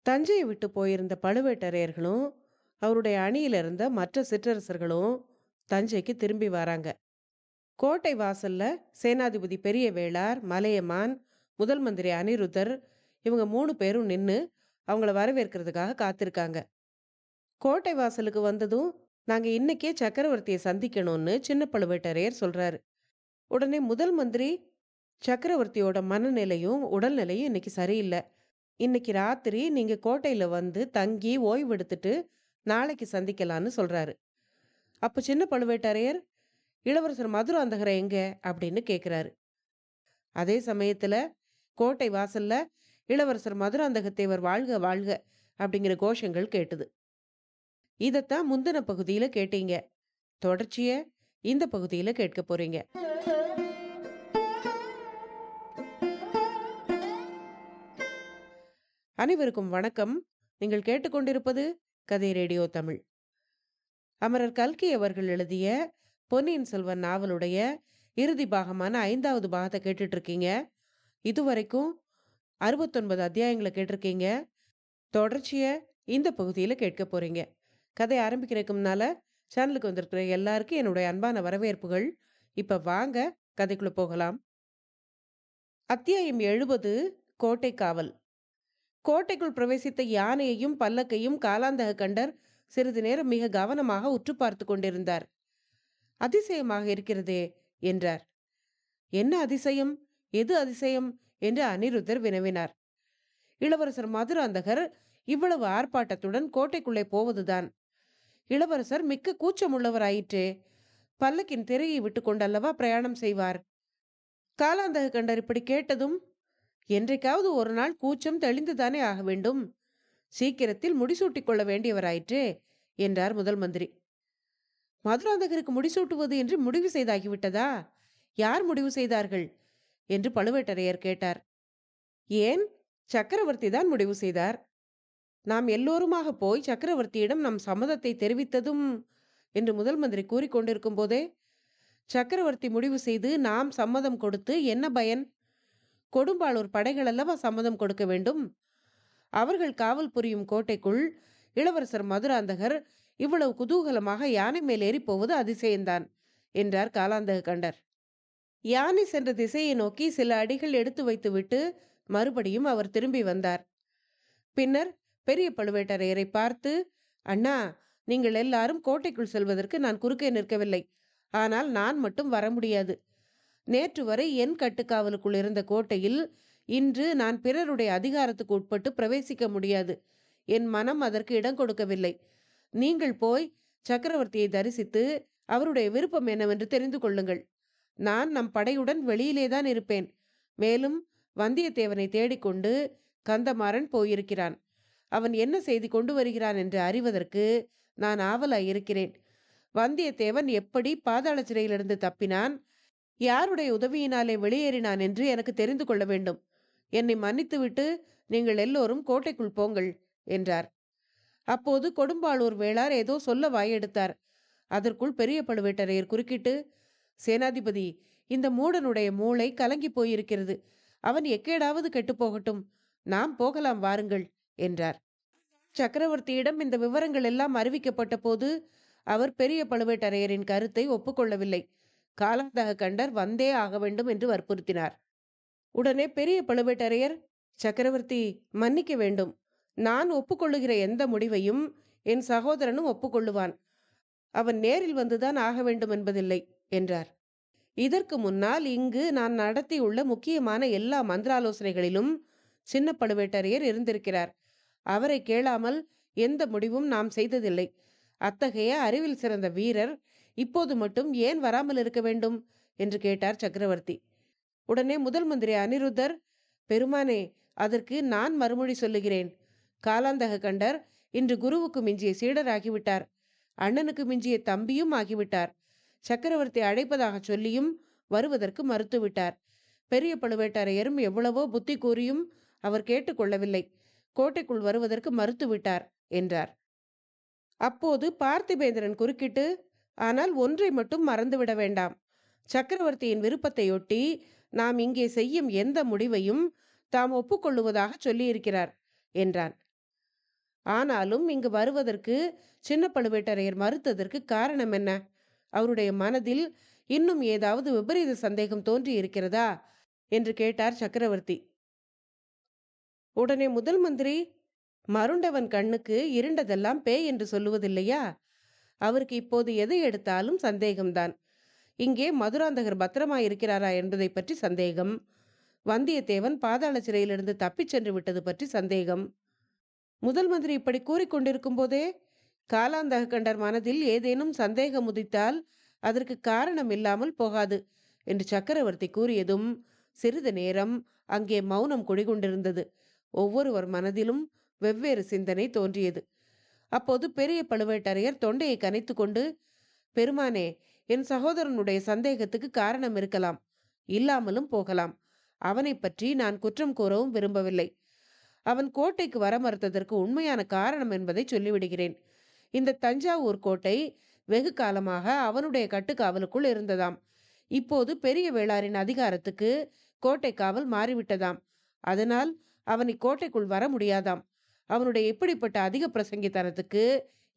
தஞ்சையை விட்டு போயிருந்த பழுவேட்டரையர்களும் அவருடைய அணியில இருந்த மற்ற சிற்றரசர்களும் தஞ்சைக்கு திரும்பி வராங்க. கோட்டை வாசல்ல சேனாதிபதி பெரிய வேளார், மலையமான், முதல் மந்திரி அனிருத்தர் இவங்க 3 பேரும் நின்னு அவங்கள வரவேற்கிறதுக்காக காத்திருக்காங்க. கோட்டை வாசலுக்கு வந்ததும் நாங்க இன்னைக்கே சக்கரவர்த்தியை சந்திக்கணும்னு சின்ன பழுவேட்டரையர் சொல்றாரு. உடனே முதல் மந்திரி, சக்கரவர்த்தியோட மனநிலையும் உடல்நிலையும் இன்னைக்கு சரியில்லை. இன்னைக்கு ராத்திரி நீங்க கோட்டையில வந்து தங்கி ஓய்வெடுத்துட்டு நாளைக்கு சந்திக்கலான்னு சொல்றாரு. அப்ப சின்ன பழுவேட்டரையர், இளவரசர் மதுராந்தகரை எங்க அப்படின்னு கேக்குறாரு. அதே சமயத்துல கோட்டை வாசல்ல இளவரசர் மதுராந்தகத்தேவர் வாழ்க வாழ்க அப்படிங்கிற கோஷங்கள் கேட்டுது. இதத்தான் முந்தின பகுதியில கேட்டீங்க. தொடர்ச்சிய இந்த பகுதியில கேட்க போறீங்க. அனைவருக்கும் வணக்கம். நீங்கள் கேட்டுக்கொண்டிருப்பது கதை ரேடியோ தமிழ். அமரர் கல்கி அவர்கள் எழுதிய பொன்னியின் செல்வன் நாவலுடைய இறுதி பாகமான 5வது பாகத்தை கேட்டுட்டு இருக்கீங்க. இதுவரைக்கும் 69 அத்தியாயங்களை கேட்டிருக்கீங்க. தொடர்ச்சிய இந்த பகுதியில கேட்க போறீங்க. கதை ஆரம்பிக்கிறதுக்கு முன்னால சேனலுக்கு வந்திருக்கிற எல்லாருக்கும் என்னுடைய அன்பான வரவேற்புகள். இப்ப வாங்க கதைக்குள்ள போகலாம். அத்தியாயம் 70, கோட்டை காவல். கோட்டைக்குள் பிரவேசித்த யானையையும் பல்லக்கையும் காலாந்தக கண்டர் சிறிது நேரம் மிக கவனமாக உற்று பார்த்து கொண்டிருந்தார். அதிசயமாக இருக்கிறதே என்றார். என்ன அதிசயம், எது அதிசயம் என்று அனிருத்தர் வினவினார். இளவரசர் மதுராந்தகர் இவ்வளவு ஆர்ப்பாட்டத்துடன் கோட்டைக்குள்ளே போவதுதான். இளவரசர் மிக்க கூச்சமுள்ளவராயிற்றே. பல்லக்கின் திரையை விட்டு கொண்டல்லவா பிரயாணம் செய்வார். காலாந்தக கண்டர் இப்படி கேட்டதும், என்றைக்காவது ஒரு நாள் கூச்சம் தெளிந்துதானே ஆக வேண்டும். சீக்கிரத்தில் முடிசூட்டிக் கொள்ள வேண்டியவராயிற்றே என்றார் முதல் மந்திரி. மதுராந்தகருக்கு முடிசூட்டுவது என்று முடிவு செய்தாகிவிட்டதா? யார் முடிவு செய்தார்கள் என்று பழுவேட்டரையர் கேட்டார். ஏன், சக்கரவர்த்தி தான் முடிவு செய்தார். நாம் எல்லோருமாக போய் சக்கரவர்த்தியிடம் நம் சம்மதத்தை தெரிவித்ததும் என்று முதல் மந்திரி கூறிக்கொண்டிருக்கும் போதே, சக்கரவர்த்தி முடிவு செய்து நாம் சம்மதம் கொடுத்து என்ன பயன்? கொடும்பாளூர் படைகள் அல்லவா சம்மதம் கொடுக்க வேண்டும். அவர்கள் காவல் புரியும் கோட்டைக்குள் இளவரசர் மதுராந்தகர் இவ்வளவு குதூகலமாக யானை மேல் ஏறி போவது அதிசயம்தான் என்றார் காலாந்தக கண்டர். யானை சென்ற திசையை நோக்கி சில அடிகள் எடுத்து வைத்துவிட்டு மறுபடியும் அவர் திரும்பி வந்தார். பின்னர் பெரிய பழுவேட்டரையரை பார்த்து, அண்ணா, நீங்கள் எல்லாரும் கோட்டைக்குள் செல்வதற்கு நான் குறுக்கே நிற்கவில்லை. ஆனால் நான் மட்டும் வர முடியாது. நேற்று வரை என் கட்டுக்காவலுக்குள் இருந்த கோட்டையில் இன்று நான் பிறருடைய அதிகாரத்துக்கு உட்பட்டு பிரவேசிக்க முடியாது. என் மனம் அதற்கு இடம் கொடுக்கவில்லை. நீங்கள் போய் சக்கரவர்த்தியை தரிசித்து அவருடைய விருப்பம் என்னவென்று தெரிந்து கொள்ளுங்கள். நான் நம் படையுடன் வெளியிலேதான் இருப்பேன். மேலும் வந்தியத்தேவனை தேடிக்கொண்டு கந்தமாறன் போயிருக்கிறான். அவன் என்ன செய்தி கொண்டு வருகிறான் என்று அறிவதற்கு நான் ஆவலாயிருக்கிறேன். வந்தியத்தேவன் எப்படி பாதாள சிறையிலிருந்து தப்பினான், யாருடைய உதவியினாலே வெளியேறினான் என்று எனக்கு தெரிந்து கொள்ள வேண்டும். என்னை மன்னித்துவிட்டு நீங்கள் எல்லோரும் கோட்டைக்குள் போங்கள் என்றார். அப்போது கொடும்பாளூர் வேளார் ஏதோ சொல்ல வாயெடுத்தார். அதற்குள் பெரிய பழுவேட்டரையர் குறுக்கிட்டு, சேனாதிபதி, இந்த மூடனுடைய மூளை கலங்கி போயிருக்கிறது. அவன் எக்கேடாவது கெட்டுப்போகட்டும். நாம் போகலாம், வாருங்கள் என்றார். சக்கரவர்த்தியிடம் இந்த விவரங்கள் எல்லாம் அறிவிக்கப்பட்ட போது அவர் பெரிய பழுவேட்டரையரின் கருத்தை ஒப்புக்கொள்ளவில்லை. காலாந்தக கண்டர் வந்தே ஆக வேண்டும் என்று வற்புறுத்தினார். உடனே பெரிய பழுவேட்டரையர், சக்கரவர்த்தி மன்னிக்க வேண்டும். நான் ஒப்புக்கொள்ளுகிற எந்த முடிவையும் என் சகோதரனும் ஒப்புக்கொள்ளுவான். அவன் நேரில் வந்துதான் ஆக வேண்டும் என்பதில்லை என்றார். இதற்கு முன்னால் இங்கு நான் நடத்தியுள்ள முக்கியமான எல்லா மந்திராலோசனைகளிலும் சின்ன பழுவேட்டரையர் இருந்திருக்கிறார். அவரை கேளாமல் எந்த முடிவும் நாம் செய்ததில்லை. அத்தகைய அறிவில் சிறந்த வீரர் இப்போது மட்டும் ஏன் வராமல் இருக்க வேண்டும் என்று கேட்டார் சக்கரவர்த்தி. உடனே முதல் மந்திரி அனிருத்தர், பெருமானே, அதற்கு நான் மறுமொழி சொல்லுகிறேன். காலாந்தக கண்டர் இன்று குருவுக்கு மிஞ்சிய சீடராகிவிட்டார். அண்ணனுக்கு மிஞ்சிய தம்பியும் ஆகிவிட்டார். சக்கரவர்த்தி அழைப்பதாக சொல்லியும் வருவதற்கு மறுத்துவிட்டார். பெரிய பழுவேட்டரையரும் எவ்வளவோ புத்தி கூறியும் அவர் கேட்டுக்கொள்ளவில்லை. கோட்டைக்குள் வருவதற்கு மறுத்துவிட்டார் என்றார். அப்போது பார்த்திபேந்திரன் குறுக்கிட்டு, ஆனால் ஒன்றை மட்டும் மறந்துவிட வேண்டாம். சக்கரவர்த்தியின் விருப்பத்தையொட்டி நாம் இங்கே செய்யும் எந்த முடிவையும் தாம் ஒப்புக்கொள்ளுவதாக சொல்லியிருக்கிறார் என்றான். ஆனாலும் இங்கு வருவதற்கு சின்ன பழுவேட்டரையர் மறுத்ததற்கு காரணம் என்ன? அவருடைய மனதில் இன்னும் ஏதாவது விபரீத சந்தேகம் தோன்றி இருக்கிறதா என்று கேட்டார் சக்கரவர்த்தி. உடனே முதல் மந்திரி, மருண்டவன் கண்ணுக்கு இருண்டதெல்லாம் பேய் என்று சொல்லுவதில்லையா? அவருக்கு இப்போது எதை எடுத்தாலும் சந்தேகம்தான். இங்கே மதுராந்தகர் பத்திரமாயிருக்கிறாரா என்பதை பற்றி சந்தேகம், வந்தியத்தேவன் பாதாள சிறையிலிருந்து தப்பிச் சென்று விட்டது பற்றி சந்தேகம். முதல் மந்திரி இப்படி கூறிக்கொண்டிருக்கும் போதே காலாந்தக கண்டர் மனதில் ஏதேனும் சந்தேகம் உதித்தால் அதற்கு காரணம் இல்லாமல் போகாது என்று சக்கரவர்த்தி கூறியதும் சிறிது நேரம் அங்கே மௌனம் குடிகொண்டிருந்தது. ஒவ்வொருவர் மனதிலும் வெவ்வேறு சிந்தனை தோன்றியது. அப்போது பெரிய பழுவேட்டரையர் தொண்டையை கனைத்து கொண்டு, பெருமானே, என் சகோதரனுடைய சந்தேகத்துக்கு காரணம் இருக்கலாம், இல்லாமலும் போகலாம். அவனை பற்றி நான் குற்றம் கூறவும் விரும்பவில்லை. அவன் கோட்டைக்கு வர மறுத்ததற்கு உண்மையான காரணம் என்பதை சொல்லிவிடுகிறேன். இந்த தஞ்சாவூர் கோட்டை வெகு காலமாக அவனுடைய கட்டுக்காவலுக்குள் இருந்ததாம். இப்போது பெரிய வேளாரின் அதிகாரத்துக்கு கோட்டை காவல் மாறிவிட்டதாம். அதனால் அவனை கோட்டைக்குள் வர முடியாதாம். அவனுடைய இப்படிப்பட்ட அதிக பிரசங்கித்தனத்துக்கு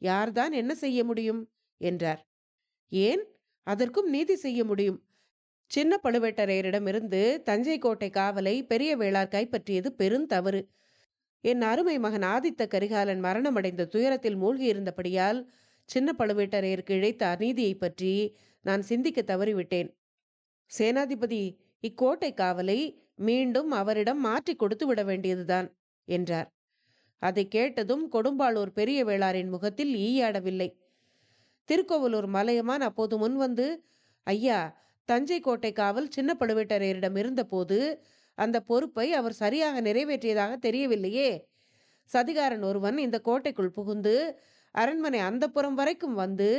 யார்தான் என்ன செய்ய முடியும் என்றார். ஏன், அதற்கும் நீதி செய்ய முடியும். சின்ன பழுவேட்டரையரிடமிருந்து தஞ்சை கோட்டை காவலை பெரிய வேளார் கைப்பற்றியது பெருந்தவறு. என் அருமை மகன் ஆதித்த கரிகாலன் மரணமடைந்த துயரத்தில் மூழ்கியிருந்தபடியால் சின்ன பழுவேட்டரையருக்கு இழைத்த அநீதியை பற்றி நான் சிந்திக்க தவறிவிட்டேன். சேனாதிபதி, இக்கோட்டை காவலை மீண்டும் அவரிடம் மாற்றி கொடுத்து விட வேண்டியதுதான் என்றார். அதை கேட்டதும் கொடும்பாளூர் பெரிய வேளாரின் முகத்தில் ஈயாடவில்லை. திருக்கோவலூர் மலையமான் அப்போது முன்வந்து, ஐயா, தஞ்சை கோட்டை காவல் சின்ன பழுவேட்டரையரிடம் இருந்த போது அந்த பொறுப்பை அவர் சரியாக நிறைவேற்றியதாக தெரியவில்லையே. சதிகாரன் ஒருவன் இந்த கோட்டைக்குள் புகுந்து அரண்மனை அந்தப்புறம் வரைக்கும் வந்து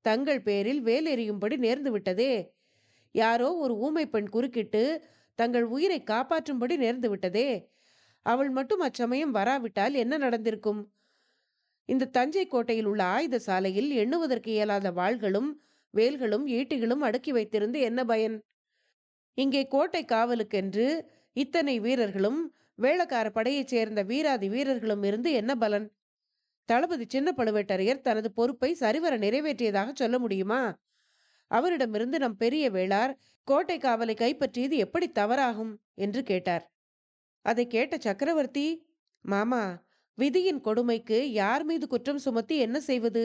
தங்கள் பேரில் வேலெறியும்படி நேர்ந்து விட்டதே. யாரோ ஒரு ஊமை பெண் குறுக்கிட்டு தங்கள் உயிரை காப்பாற்றும்படி நேர்ந்து விட்டதே. அவள் மட்டும் அச்சமயம் வராவிட்டால் என்ன நடந்திருக்கும்? இந்த தஞ்சை கோட்டையில் உள்ள ஆயுத சாலையில் எண்ணுவதற்கு இயலாத வாள்களும் வேல்களும் ஈட்டிகளும் அடுக்கி வைத்திருந்து என்ன பயன்? இங்கே கோட்டை காவலுக்கென்று இத்தனை வீரர்களும் வேளக்கார படையைச் சேர்ந்த வீராதி வீரர்களும் இருந்து என்ன பலன்? தளபதி சின்ன பழுவேட்டரையர் தனது பொறுப்பை சரிவர நிறைவேற்றியதாக சொல்ல முடியுமா? அவரிடமிருந்து நம் பெரிய வேளார் கோட்டை காவலை கைப்பற்றியது எப்படி தவறாகும் என்று கேட்டார். அதை கேட்ட சக்கரவர்த்தி, மாமா, விதியின் கொடுமைக்கு யார் மீது குற்றம் சுமத்தி என்ன செய்வது?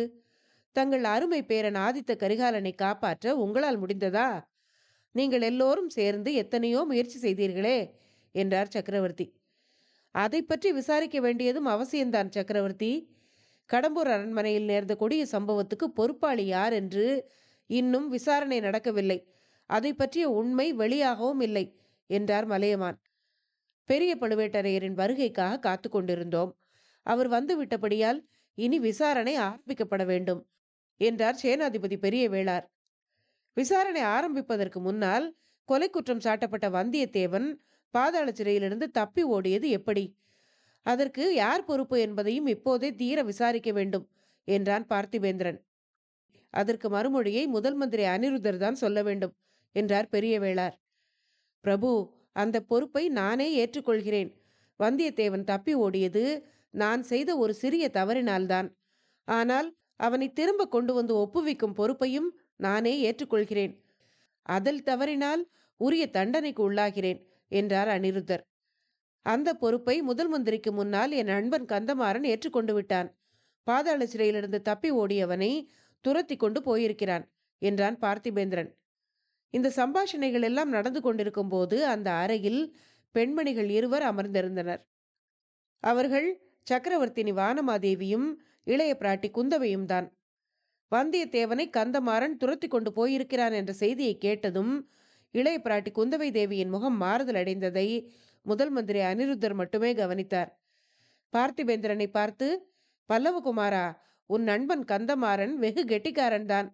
தங்கள் அருமை பேரன் ஆதித்த கரிகாலனை காப்பாற்ற உங்களால் முடிந்ததா? நீங்கள் எல்லோரும் சேர்ந்து எத்தனையோ முயற்சி செய்தீர்களே என்றார் சக்கரவர்த்தி. அதை பற்றி விசாரிக்க வேண்டியதும் அவசியம்தான் சக்கரவர்த்தி. கடம்பூர் அரண்மனையில் நேர்ந்த கொடிய சம்பவத்துக்கு பொறுப்பாளி யார் என்று இன்னும் விசாரணை நடக்கவில்லை. அதை பற்றிய உண்மை வெளியாகவும் இல்லை என்றார் மலையமான். பெரிய பழுவேட்டரையரின் வருகைக்காக காத்து கொண்டிருந்தோம். அவர் வந்து விட்டபடியால் இனி விசாரணை ஆரம்பிக்கப்பட வேண்டும் என்றார் சேனாதிபதி பெரிய வேளார். விசாரணை ஆரம்பிப்பதற்கு முன்னால் கொலை குற்றம் சாட்டப்பட்ட வந்தியத்தேவன் பாதாள சிறையிலிருந்து தப்பி ஓடியது எப்படி? அதற்கு யார் பொறுப்பு என்பதையும் இப்போதே தீர விசாரிக்க வேண்டும் என்றான் பார்த்திபேந்திரன். அதற்கு மறுமொழியை முதல் மந்திரி அனிருத்தர் தான் சொல்ல வேண்டும் என்றார் பெரிய வேளார். பிரபு, அந்த பொறுப்பை நானே ஏற்றுக்கொள்கிறேன். வந்தியத்தேவன் தப்பி ஓடியது நான் செய்த ஒரு சிறிய தவறினால்தான். ஆனால் அவனை திரும்ப கொண்டு வந்து ஒப்புவிக்கும் பொறுப்பையும் நானே ஏற்றுக்கொள்கிறேன். அதில் தவறினால் உரிய தண்டனைக்கு உள்ளாகிறேன் என்றார் அனிருத்தர். அந்த பொறுப்பை முதல் மந்திரிக்கு முன்னால் என் நண்பன் கந்தமாறன் ஏற்றுக்கொண்டு விட்டான். பாதாள சிறையிலிருந்து தப்பி ஓடியவனை துரத்தி கொண்டு போயிருக்கிறான் என்றான் பார்த்திபேந்திரன். இந்த சம்பாஷணைகள் எல்லாம் நடந்து கொண்டிருக்கும் போது அந்த அறையில் பெண்மணிகள் இருவர் அமர்ந்திருந்தனர். அவர்கள் சக்கரவர்த்தினி வானமாதேவியும் இளைய பிராட்டி குந்தவையும் தான். வந்தியத்தேவனை கந்தமாறன் துரத்தி கொண்டு போயிருக்கிறான் என்ற செய்தியை கேட்டதும் இளைய பிராட்டி குந்தவை தேவியின் முகம் மாறுதல் அடைந்ததை முதல் மந்திரி அனிருத்தர் மட்டுமே கவனித்தார். பார்த்திபேந்திரனை பார்த்து, பல்லவகுமாரா, உன் நண்பன் கந்தமாறன் வெகு கெட்டிக்காரன் தான்.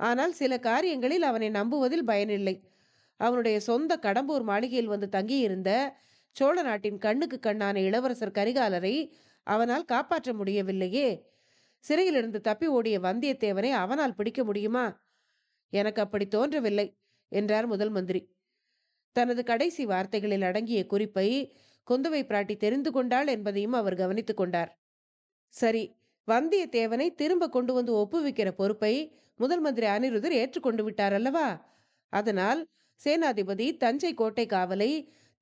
ஆனால் சில காரியங்களில் அவனை நம்புவதில் பயனில்லை. அவனுடைய சொந்த கடம்பூர் மாளிகையில் வந்து தங்கியிருந்த சோழ நாட்டின் கண்ணுக்கு கண்ணான இளவரசர் கரிகாலரை அவனால் காப்பாற்ற முடியவில்லையே. சிறையிலிருந்து தப்பி ஓடிய வந்தியத்தேவனை அவனால் பிடிக்க முடியுமா? எனக்கு அப்படி தோன்றவில்லை என்றார் முதல் மந்திரி. தனது கடைசி வார்த்தைகளில் அடங்கிய குறிப்பை குந்தவை பிராட்டி தெரிந்து கொண்டாள் என்பதையும் அவர் கவனித்துக் கொண்டார். சரி, வந்தியத்தேவனை திரும்ப கொண்டு வந்து ஒப்புவிக்கிற பொறுப்பை முதல் மந்திரி அனிருத்தர் ஏற்றுக்கொண்டு விட்டார் அல்லவா? அதனால் சேனாதிபதி தஞ்சை கோட்டை காவலை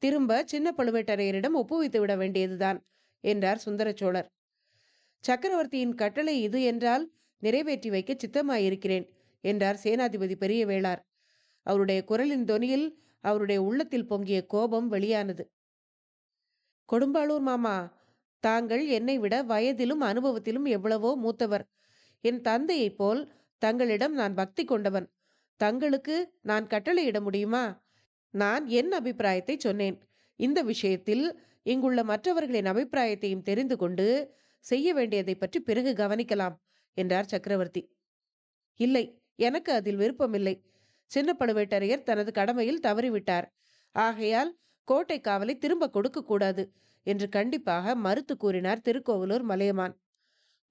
திரும்ப சின்ன பழுவேட்டரையரிடம் ஒப்புவித்து விட வேண்டியதுதான் என்றார் சுந்தர சோழர். சக்கரவர்த்தியின் கட்டளை இது என்றால் நிறைவேற்றி வைக்க சித்தமாயிருக்கிறேன் என்றார் சேனாதிபதி பெரிய வேளார். அவருடைய குரலின் தொனியில் அவருடைய உள்ளத்தில் பொங்கிய கோபம் வெளியானது. கொடும்பாளூர் மாமா, தாங்கள் என்னை விட வயதிலும் அனுபவத்திலும் எவ்வளவோ மூத்தவர். என் தந்தையைப் போல் தங்களிடம் நான் பக்தி கொண்டவன். தங்களுக்கு நான் கட்டளையிட முடியுமா? நான் என் அபிப்பிராயத்தை சொன்னேன். இந்த விஷயத்தில் இங்குள்ள மற்றவர்களின் அபிப்பிராயத்தையும் தெரிந்து கொண்டு செய்ய வேண்டியதை பற்றி பிறகு கவனிக்கலாம் என்றார் சக்கரவர்த்தி. இல்லை, எனக்கு அதில் விருப்பமில்லை. சின்ன பழுவேட்டரையர் தனது கடமையில் தவறிவிட்டார். ஆகையால் கோட்டை காவலை திரும்ப கொடுக்க கூடாது என்று கண்டிப்பாக மறுத்து கூறினார் திருக்கோவலூர் மலையமான்.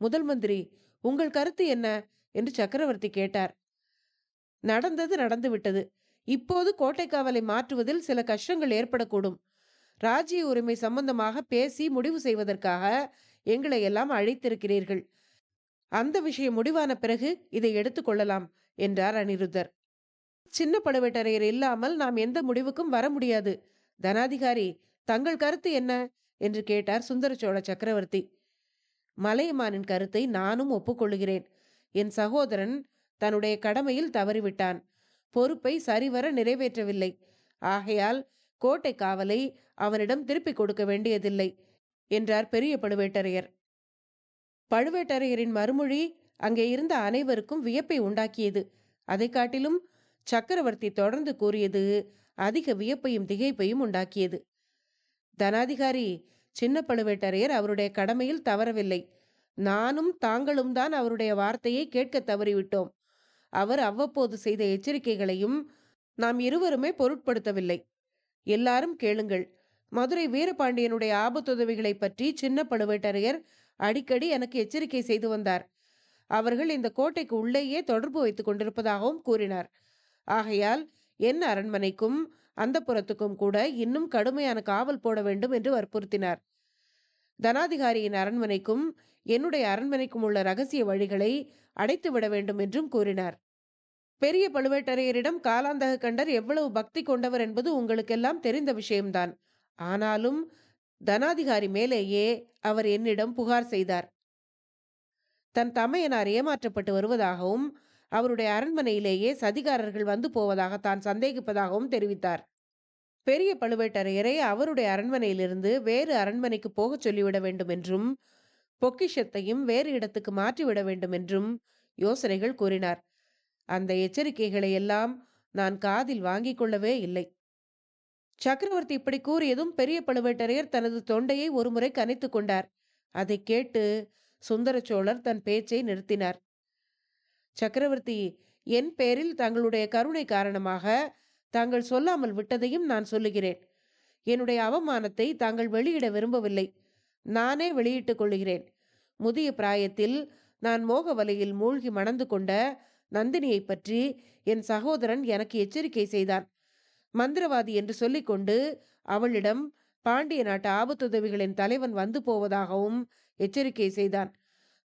முதல் மந்திரி, உங்கள் கருத்து என்ன என்று சக்கரவர்த்தி கேட்டார். நடந்தது நடந்துவிட்டது. இப்போது கோட்டை காவலை மாற்றுவதில் சில கஷ்டங்கள் ஏற்படக்கூடும். ராஜ்ய உரிமை சம்பந்தமாக பேசி முடிவு செய்வதற்காக எங்களை எல்லாம் அழைத்திருக்கிறீர்கள். அந்த விஷயம் முடிவான பிறகு இதை எடுத்துக்கொள்ளலாம் என்றார் அனிருத்தர். சின்ன பழுவேட்டரையர் இல்லாமல் நாம் எந்த முடிவுக்கும் வர முடியாது. தனாதிகாரி, தங்கள் கருத்து என்ன என்று கேட்டார் சுந்தர சோழ சக்கரவர்த்தி. மலையமானின் கருத்தை நானும் ஒப்புக்கொள்ளுகிறேன். என் சகோதரன் தன்னுடைய கடமையில் தவறிவிட்டான். பொறுப்பை சரிவர நிறைவேற்றவில்லை. ஆகையால் கோட்டை காவலை அவனிடம் திருப்பிக் கொடுக்க வேண்டியதில்லை என்றார் பெரிய பழுவேட்டரையர். பழுவேட்டரையரின் மறுமொழி அங்கே இருந்த அனைவருக்கும் வியப்பை உண்டாக்கியது. அதை காட்டிலும் சக்கரவர்த்தி தொடர்ந்து கூறியது அதிக வியப்பையும் திகைப்பையும் உண்டாக்கியது. தனாதிகாரி, சின்ன பழுவேட்டரையர் அவருடைய கடமையில் தவறவில்லை. நானும் தாங்களும் தான் அவருடைய வார்த்தையை கேட்க தவறிவிட்டோம். அவர் அவ்வப்போது செய்த எச்சரிக்கைகளையும் நாம் இருவருமே பொருட்படுத்தவில்லை. எல்லாரும் கேளுங்கள். மதுரை வீரபாண்டியனுடைய ஆபத்துதவிகளை பற்றி சின்ன பழுவேட்டரையர் அடிக்கடி எனக்கு எச்சரிக்கை செய்து வந்தார். அவர்கள் இந்த கோட்டைக்கு உள்ளேயே தொடர்பு வைத்துக் கொண்டிருப்பதாகவும் கூறினார். ஆகையால் என் அரண்மனைக்கும் அந்த புறத்துக்கும் கூட இன்னும் கடுமையான காவல் போட வேண்டும் என்று வற்புறுத்தினார். தனாதிகாரியின் அரண்மனைக்கும் என்னுடைய அரண்மனைக்கும் உள்ள ரகசிய வழிகளை அடைத்து விட வேண்டும் என்றும் கூறினார். பெரிய பழுவேட்டரையரிடம் காலாந்தக கண்டர் எவ்வளவு பக்தி கொண்டவர் என்பது உங்களுக்கெல்லாம் தெரிந்த விஷயம்தான். ஆனாலும் தனாதிகாரி மேலேயே அவர் என்னிடம் புகார் செய்தார். தன் தமையனார் ஏமாற்றப்பட்டு வருவதாகவும் அவருடைய அரண்மனையிலேயே சதிகாரர்கள் வந்து போவதாக தான் சந்தேகிப்பதாகவும் தெரிவித்தார். பெரிய பழுவேட்டரையரை அவருடைய அரண்மனையிலிருந்து வேறு அரண்மனைக்கு போகச் சொல்லிவிட வேண்டும் என்றும் பொக்கிஷத்தையும் வேறு இடத்துக்கு மாற்றிவிட வேண்டும் என்றும் யோசனைகள் கூறினார். அந்த எச்சரிக்கைகளை எல்லாம் நான் காதில் வாங்கிக் கொள்ளவே இல்லை. சக்கரவர்த்தி இப்படி கூறியதும் பெரிய பழுவேட்டரையர் தனது தொண்டையை ஒருமுறை கனைத்து கொண்டார். அதை கேட்டு சுந்தர சோழர் தன் பேச்சை நிறுத்தினார். சக்கரவர்த்தி, என் பேரில் தங்களுடைய கருணை காரணமாக தாங்கள் சொல்லாமல் விட்டதையும் நான் சொல்லுகிறேன். என்னுடைய அவமானத்தை தாங்கள் வெளியிட விரும்பவில்லை. நானே வெளியிட்டுக் கொள்ளுகிறேன். முதிய பிராயத்தில் நான் மோக வலையில் மூழ்கி மணந்து கொண்ட நந்தினியை பற்றி என் சகோதரன் எனக்கு எச்சரிக்கை செய்தான். மந்திரவாதி என்று சொல்லிக்கொண்டு அவளிடம் பாண்டிய நாட்டு ஆபத்துதவிகளின் தலைவன் வந்து போவதாகவும் எச்சரிக்கை செய்தான்.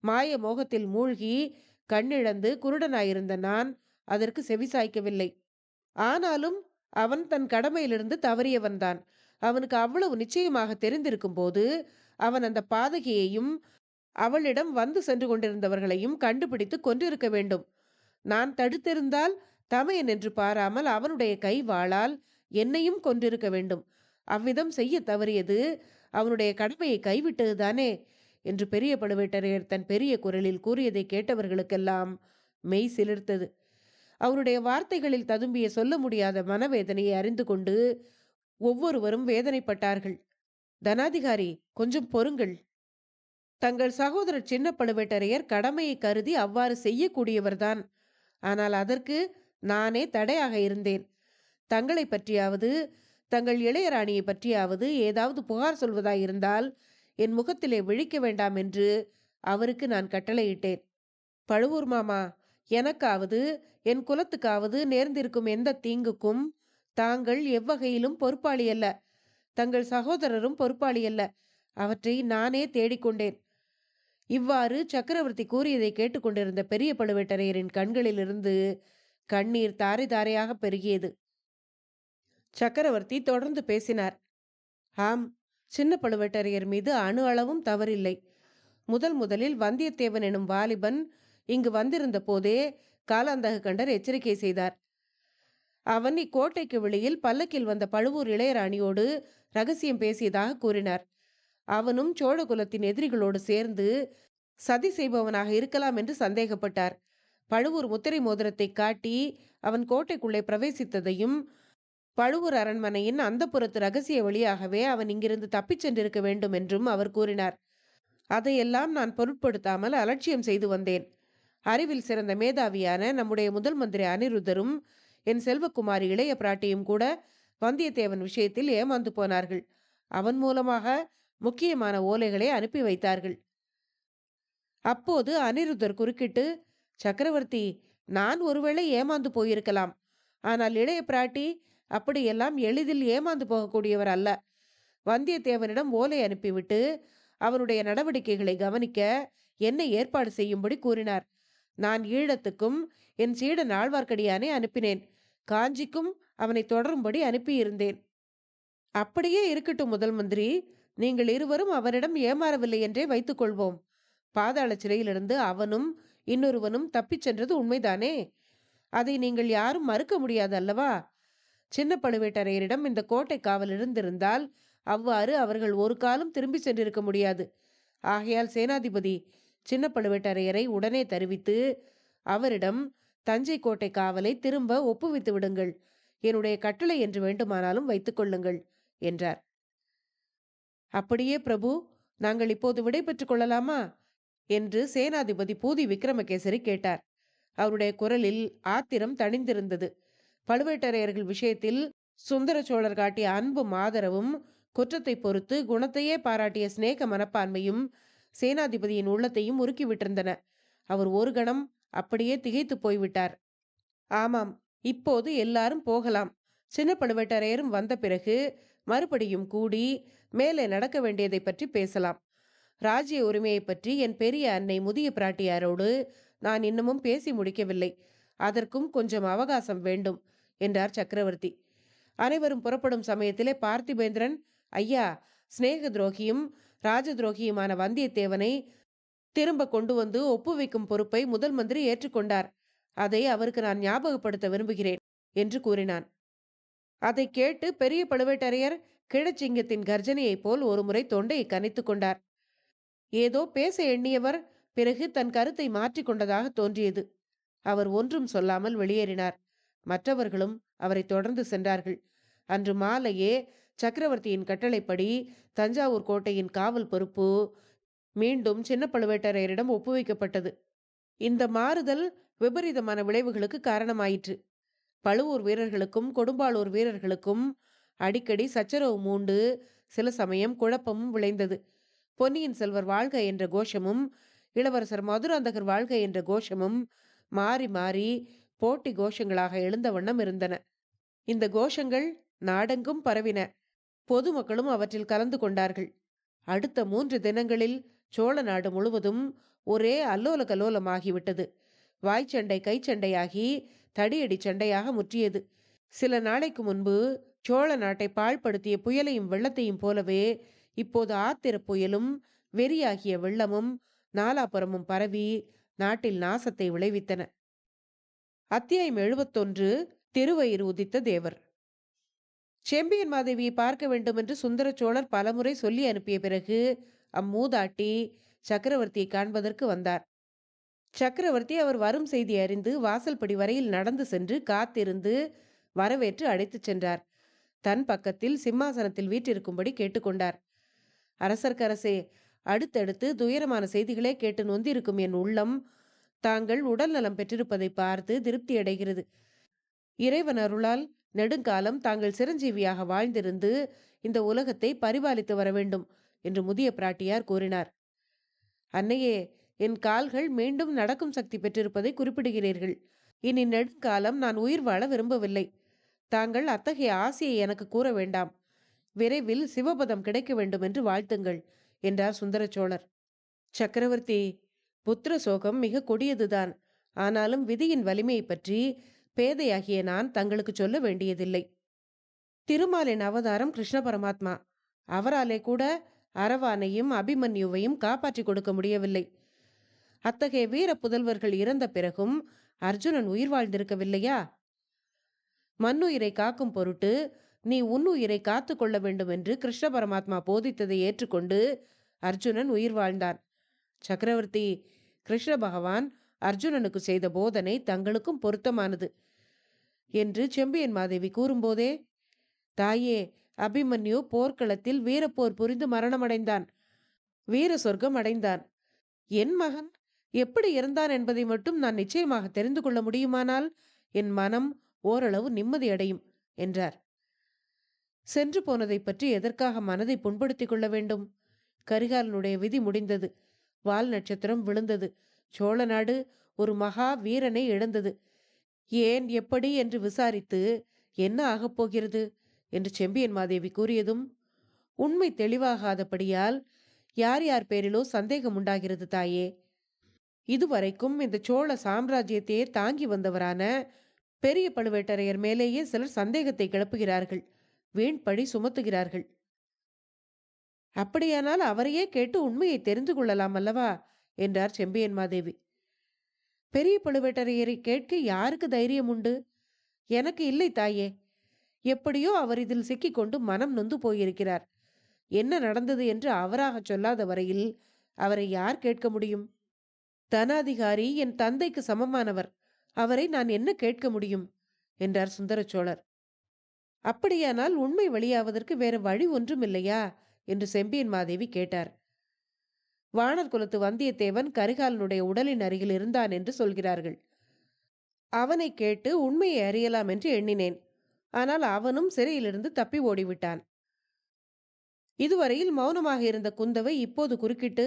மாய மோகத்தில் மூழ்கி கண்ணிழந்து குருடனாயிருந்த நான் அதற்கு செவிசாய்க்கவில்லை. ஆனாலும் அவன் தன் கடமையிலிருந்து தவறியவன்தான். அவனுக்கு அவ்வளவு நிச்சயமாக தெரிந்திருக்கும் போது அவன் அந்த பாதகியையும் அவளிடம் வந்து சென்று கொண்டிருந்தவர்களையும் கண்டுபிடித்து கொன்றிருக்க வேண்டும். நான் தடுத்திருந்தால் தமையன் என்று பாராமல் அவனுடைய கை வாளால் என்னையும் கொன்றிருக்க வேண்டும். அவ்விதம் செய்ய தவறியது அவனுடைய கடமையை கைவிட்டதுதானே என்று பெரிய பழுவேட்டரையர் தன் பெரிய குரலில் கூறியதை கேட்டவர்களுக்கெல்லாம் மெய் சிலிர்த்தது. அவருடைய வார்த்தைகளில் ததும்பிய சொல்ல முடியாத மனவேதனையை அறிந்து கொண்டு ஒவ்வொருவரும் வேதனைப்பட்டார்கள். தனாதிகாரி, கொஞ்சம் பொறுங்கள். தங்கள் சகோதரர் சின்ன பழுவேட்டரையர் கடமையை கருதி அவ்வாறு செய்யக்கூடியவர்தான். ஆனால் அதற்கு நானே தடையாக இருந்தேன். தங்களை பற்றியாவது தங்கள் இளையராணியை பற்றியாவது ஏதாவது புகார் சொல்வதாயிருந்தால் என் முகத்திலே விழிக்க வேண்டாம் என்று அவருக்கு நான் கட்டளையிட்டேன். பழுவூர் மாமா, எனக்காவது என் குலத்துக்காவது நேர்ந்திருக்கும் எந்த தீங்குக்கும் தாங்கள் எவ்வகையிலும் பொறுப்பாளி அல்ல. தங்கள் சகோதரரும் பொறுப்பாளி அல்ல. அவற்றை நானே தேடிக்கொண்டேன். இவ்வாறு சக்கரவர்த்தி கூறியதை கேட்டுக்கொண்டிருந்த பெரிய பழுவேட்டரையரின் கண்களிலிருந்து கண்ணீர் தாரை தாரையாக பெருகியது. சக்கரவர்த்தி தொடர்ந்து பேசினார். ஆம், சின்ன பழுவேட்டரையர் மீது அணு அளவும் தவறில்லை. முதலில் வந்தியத்தேவன் எனும் வாலிபன் இங்கு வந்திருந்த போதே காலாந்தக கண்டர் எச்சரிக்கை செய்தார். அவன் இக்கோட்டைக்கு வெளியில் பல்லக்கில் வந்த பழுவூர் இளையராணியோடு ரகசியம் பேசியதாக கூறினார். அவனும் சோழ குலத்தின் எதிரிகளோடு சேர்ந்து சதி செய்பவனாக இருக்கலாம் என்று சந்தேகப்பட்டார். பழுவூர் முத்திரை மோதிரத்தை காட்டி அவன் கோட்டைக்குள்ளே பிரவேசித்ததையும் பழுவூர் அரண்மனையின் அந்தப்புறத்து ரகசிய வழியாகவே அவன் இங்கிருந்து தப்பிச் சென்றிருக்க வேண்டும் என்றும் அவர் கூறினார். அதையெல்லாம் நான் பொருட்படுத்தாமல் அலட்சியம் செய்து வந்தேன். அறிவில் சிறந்த மேதாவியான நம்முடைய முதல் மந்திரி அனிருத்தரும் என் செல்வக்குமாரி இளைய பிராட்டியும் கூட வந்தியத்தேவன் விஷயத்தில் ஏமாந்து போனார்கள். அவன் மூலமாக முக்கியமான ஓலைகளை அனுப்பி வைத்தார்கள். அப்போது அனிருத்தர் குறுக்கிட்டு, சக்கரவர்த்தி, நான் ஒருவேளை ஏமாந்து போயிருக்கலாம். ஆனால் இளைய பிராட்டி அப்படியெல்லாம் எளிதில் ஏமாந்து போகக்கூடியவர் அல்ல. வந்தியத்தேவனிடம் ஓலை அனுப்பிவிட்டு அவனுடைய நடவடிக்கைகளை கவனிக்க என்னை ஏற்பாடு செய்யும்படி கூறினார். நான் ஈழத்துக்கும் என் சீடன் ஆழ்வார்க்கடியானை அனுப்பினேன். காஞ்சிக்கும் அவனை தொடரும்படி அனுப்பியிருந்தேன். அப்படியே இருக்கட்டும் முதல் மந்திரி. நீங்கள் இருவரும் அவரிடம் ஏமாறவில்லை என்றே வைத்துக் கொள்வோம். பாதாள சிறையிலிருந்து அவனும் இன்னொருவனும் தப்பிச் சென்றது உண்மைதானே? அதை நீங்கள் யாரும் மறுக்க முடியாது அல்லவா? சின்ன பழுவேட்டரையரிடம் இந்த கோட்டை காவல் இருந்திருந்தால் அவ்வாறு அவர்கள் ஒரு காலம் திரும்பி சென்றிருக்க முடியாது. ஆகையால் சேனாதிபதி, சின்ன பழுவேட்டரையரை உடனே தெரிவித்து அவரிடம் தஞ்சை கோட்டை காவலை திரும்ப ஒப்புவித்து விடுங்கள். என்னுடைய கட்டளை என்று வேண்டுமானாலும் வைத்துக் கொள்ளுங்கள் என்றார். அப்படியே பிரபு, நாங்கள் இப்போது விடை பெற்றுக் கொள்ளலாமா என்று சேனாதிபதி பூதி விக்ரமகேசரி கேட்டார். அவருடைய குரலில் ஆத்திரம் தணிந்திருந்தது. பழுவேட்டரையர்கள் விஷயத்தில் சுந்தர சோழர் காட்டிய அன்பும் ஆதரவும், குற்றத்தை பொறுத்து குணத்தையே பாராட்டிய சிநேக மனப்பான்மையும் சேனாதிபதியின் உள்ளத்தையும் உருக்கிவிட்டிருந்தன. அவர் ஒரு கணம் அப்படியே திகைத்து போய்விட்டார். ஆமாம், இப்போது எல்லாரும் போகலாம். சின்ன பழுவேட்டரையரும் வந்த பிறகு மறுபடியும் கூடி மேலே நடக்க வேண்டியதை பற்றி பேசலாம். ராஜ்ய உரிமையை பற்றி என் பெரிய அன்னை முதிய பிராட்டியாரோடு நான் இன்னமும் பேசி முடிக்கவில்லை. அதற்கும் கொஞ்சம் அவகாசம் வேண்டும் என்றார் சக்கரவர்த்தி. அனைவரும் புறப்படும் சமயத்திலே பார்த்திபேந்திரன், ஐயா, சிநேக துரோகியும் ராஜ துரோகியுமான வந்தியத்தேவனை திரும்ப கொண்டு வந்து ஒப்புவிக்கும் பொறுப்பை முதல் மந்திரி ஏற்றுக்கொண்டார். அதை அவருக்கு நான் ஞாபகப்படுத்த விரும்புகிறேன் என்று கூறினான். அதை கேட்டு பெரிய பழுவேட்டரையர் கிழச்சிங்கத்தின் கர்ஜனையைப் போல் ஒருமுறை தொண்டையை கனைத்து கொண்டார். ஏதோ பேச எண்ணியவர் பிறகு தன் கருத்தை மாற்றிக்கொண்டதாக தோன்றியது. அவர் ஒன்றும் சொல்லாமல் வெளியேறினார். மற்றவர்களும் அவரை தொடர்ந்து சென்றார்கள். அன்று மாலையே சக்கரவர்த்தியின் கட்டளைப்படி தஞ்சாவூர் கோட்டையின் காவல் பொறுப்பு மீண்டும் சின்ன பழுவேட்டரையரிடம் ஒப்புவிக்கப்பட்டது. இந்த மாறுதல் விபரீதமான விளைவுகளுக்கு காரணமாயிற்று. பழுவூர் வீரர்களுக்கும் கொடும்பாளூர் வீரர்களுக்கும் அடிக்கடி சச்சரவு மூண்டு சில சமயம் குழப்பமும் விளைந்தது. பொன்னியின் செல்வர் வாழ்க என்ற கோஷமும் இளவரசர் மதுராந்தகர் வாழ்க என்ற கோஷமும் மாறி மாறி போட்டி கோஷங்களாக எழுந்த வண்ணம் இருந்தன. இந்த கோஷங்கள் நாடெங்கும் பரவின. பொதுமக்களும் அவற்றில் கலந்து கொண்டார்கள். அடுத்த 3 தினங்களில் சோழ நாடு முழுவதும் ஒரே அல்லோல கலோலமாகிவிட்டது. வாய்ச்சண்டை கைச்சண்டையாகி தடியடி சண்டையாக முற்றியது. சில நாளைக்கு முன்பு சோழ நாட்டை பாழ்படுத்திய புயலையும் வெள்ளத்தையும் போலவே இப்போது ஆத்திர புயலும் வெறியாகிய வெள்ளமும் நாலாபுரமும் பரவி நாட்டில் நாசத்தை விளைவித்தன. அத்தியாயம் 71. திருவயிறு உதித்த தேவர். செம்பியன் மாதேவியை பார்க்க வேண்டும் என்று சுந்தர சோழர் பலமுறை சொல்லி அனுப்பிய பிறகு அம்மூதாட்டி சக்கரவர்த்தியை காண்பதற்கு வந்தார். சக்கரவர்த்தி அவர் வரும் செய்தி அறிந்து வாசல்படி வரையில் நடந்து சென்று காத்திருந்து வரவேற்று அழைத்துச் சென்றார். தன் பக்கத்தில் சிம்மாசனத்தில் வீற்றிருக்கும்படி கேட்டுக்கொண்டார். அரசர்க்கரசே, அடுத்தடுத்து துயரமான செய்திகளே கேட்டு நொந்திருக்கும் என் உள்ளம் தாங்கள் உடல் நலம் பெற்றிருப்பதை பார்த்து திருப்தி அடைகிறது. இறைவன் அருளால் நெடுங்காலம் தாங்கள் சிரஞ்சீவியாக வாழ்ந்திருந்து இந்த உலகத்தை பரிபாலித்து வர வேண்டும் என்று முதிய பிராட்டியார் கூறினார். அன்னையே, என் கால்கள் மீண்டும் நடக்கும் சக்தி பெற்றிருப்பதை குறிப்பிடுகிறீர்கள். இனி நெடுங்காலம் நான் உயிர் வாழ விரும்பவில்லை. தாங்கள் அத்தகைய ஆசையை எனக்கு கூற வேண்டாம். விரைவில் சிவபதம் கிடைக்க வேண்டும் என்று வாழ்த்துங்கள் என்றார் சுந்தர சோழர். சக்கரவர்த்தி, புத்திர சோகம் மிக கொடியதுதான். ஆனாலும் விதியின் வலிமையை பற்றி பேதையாகிய நான் தங்களுக்கு சொல்ல வேண்டியதில்லை. திருமாலின் அவதாரம் கிருஷ்ண பரமாத்மா. அவராலே கூட அரவானையும் அபிமன்யுவையும் காப்பாற்றி கொடுக்க முடியவில்லை. அத்தகைய வீர புதல்வர்கள் இறந்த பிறகும் அர்ஜுனன் உயிர் வாழ்ந்திருக்கவில்லையா? மண்ணுயிரை காக்கும் பொருட்டு நீ உன்னுயிரை காத்து கொள்ள வேண்டும் என்று கிருஷ்ண பரமாத்மா போதித்ததை ஏற்றுக்கொண்டு அர்ஜுனன் உயிர் வாழ்ந்தான். சக்கரவர்த்தி, கிருஷ்ண பகவான் அர்ஜுனனுக்கு செய்த போதனை தங்களுக்கும் பொருத்தமானது என்று செம்பியன் மாதேவி கூறும்போதே, தாயே, அபிமன்யு போர்க்களத்தில் வீரப்போர் புரிந்து மரணமடைந்தான். வீர சொர்க்கம் அடைந்தான். என் மகன் எப்படி இருந்தான் என்பதை மட்டும் நான் நிச்சயமாக தெரிந்து கொள்ள முடியுமானால் என் மனம் ஓரளவு நிம்மதியடையும் என்றார். சென்று போனதை பற்றி எதற்காக மனதை புண்படுத்திக் கொள்ள வேண்டும்? கரிகாலனுடைய விதி முடிந்தது. வால் நட்சத்திரம் விழுந்தது. சோழ நாடு ஒரு மகா வீரனை இழந்தது. ஏன், எப்படி என்று விசாரித்து என்ன ஆகப் போகிறது என்று செம்பியன் மாதேவி கூறியதும், உண்மை தெளிவாகாதபடியால் யார் யார் பேரிலோ சந்தேகம் உண்டாகிறது தாயே. இதுவரைக்கும் இந்த சோழ சாம்ராஜ்யத்தையே தாங்கி வந்தவரான பெரிய பழுவேட்டரையர் மேலேயே சிலர் சந்தேகத்தை கிளப்புகிறார்கள். வீண் பழி சுமத்துகிறார்கள். அப்படியானால் அவரையே கேட்டு உண்மையை தெரிந்து கொள்ளலாம் அல்லவா என்றார் செம்பியன் மாதேவி. பெரிய பழுவேட்டரையரை கேட்க யாருக்கு தைரியம் உண்டு? எனக்கு இல்லை தாயே. எப்படியோ அவர் இதில் சிக்கிக்கொண்டு மனம் நொந்து போயிருக்கிறார். என்ன நடந்தது என்று அவராக சொல்லாத வரையில் அவரை யார் கேட்க முடியும்? தனாதிகாரி என் தந்தைக்கு சமமானவர். அவரை நான் என்ன கேட்க முடியும் என்றார் சுந்தர சோழர். அப்படியானால் உண்மை வெளியாவதற்கு வேற வழி ஒன்றும் இல்லையா என்று செம்பியன் மாதேவி கேட்டார். வானர் குலத்து வந்தியத்தேவன் கரிகாலனுடைய உடலின் அருகில் இருந்தான் என்று சொல்கிறார்கள். அவனை கேட்டு உண்மையை அறியலாம் என்று எண்ணினேன். ஆனால் அவனும் சிறையிலிருந்து தப்பி ஓடிவிட்டான். இதுவரையில் மௌனமாக இருந்த குந்தவை இப்போது குறுக்கிட்டு,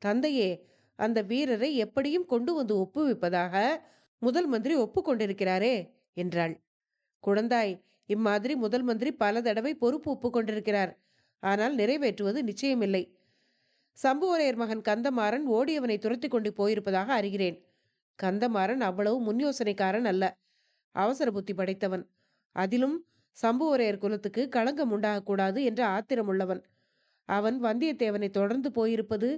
தந்தையே, அந்த வீரரை எப்படியும் கொண்டு வந்து ஒப்புவிப்பதாக முதல் மந்திரி ஒப்புக்கொண்டிருக்கிறாரே என்றாள். குழந்தாய், இம்மாதிரி முதல் மந்திரி பல தடவை பொறுப்பு ஒப்புக்கொண்டிருக்கிறார். ஆனால் நிறைவேற்றுவது நிச்சயமில்லை. சம்புவரையர் மகன் கந்தமாறன் ஓடியவனை துரத்தி கொண்டு போயிருப்பதாக அறிகிறேன். கந்தமாறன் அவ்வளவு முன் யோசனைக்காரன் அல்ல. அவசர புத்தி படைத்தவன். அதிலும் சம்புவரையர் குலத்துக்கு களங்கம் உண்டாகக்கூடாது என்ற ஆத்திரமுள்ளவன். அவன் வந்தியத்தேவனை தொடர்ந்து போயிருப்பது